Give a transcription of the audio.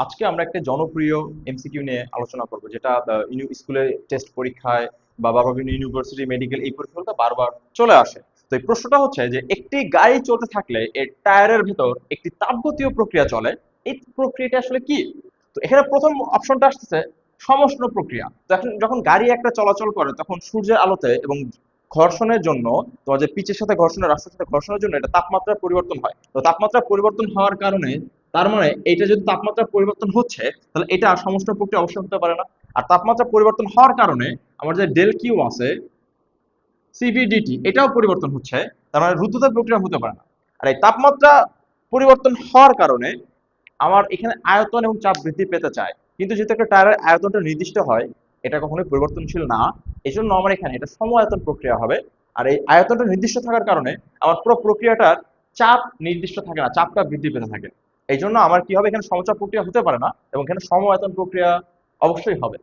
আজকে আমরা একটা জনপ্রিয় এমসিকিউ নিয়ে আলোচনা করব, যেটা স্কুলে টেস্ট পরীক্ষায় বা বিভিন্ন ইউনিভার্সিটি মেডিকেল এই পরীক্ষাগুলোতে বারবার চলে আসে। তো এই প্রশ্নটা হচ্ছে যে একটি গাড়ি চলতে থাকলে এর টায়ারের ভিতর একটি তাপগতীয় প্রক্রিয়া চলে, এই প্রক্রিয়াটা আসলে কি? তো এখানে প্রথম অপশনটা আসতেছে সমষ্ণ প্রক্রিয়া। তো এখন যখন গাড়ি একটা চলাচল করে তখন সূর্যের আলোতে এবং ঘর্ষণের জন্য, তোমার যে পিচের সাথে ঘর্ষণের রাস্তার সাথে ঘর্ষণের জন্য এটা তাপমাত্রার পরিবর্তন হয়। তো তাপমাত্রা পরিবর্তন হওয়ার কারণে, তার মানে এইটা যদি তাপমাত্রা পরিবর্তন হচ্ছে, তাহলে এটা সমস্ত প্রক্রিয়া অবশ্যই হতে পারে না। আর তাপমাত্রা পরিবর্তন হওয়ার কারণে আমার যে ডেল কিউ আছে, সিভিডিটি, এটাও পরিবর্তন হচ্ছে। তার মানে রুদ্ধতাপ প্রক্রিয়া হতে পারে না। আর এই তাপমাত্রা পরিবর্তন হওয়ার কারণে আমার এখানে আয়তন এবং চাপ বৃদ্ধি পেতে চায়, কিন্তু যেহেতু একটা টায়ারের আয়তনটা নির্দিষ্ট হয়, এটা কখনোই পরিবর্তনশীল না। এই জন্য আমার এখানে এটা সমআয়তন প্রক্রিয়া হবে। আর এই আয়তনটা নির্দিষ্ট থাকার কারণে আমার পুরো প্রক্রিয়াটার চাপ নির্দিষ্ট থাকে না, চাপটা বৃদ্ধি পেতে থাকে। এই জন্য আমার কি হবে, এখানে সমচাপ প্রক্রিয়া হতে পারে না এবং এখানে সমআয়তন প্রক্রিয়া অবশ্যই হবে।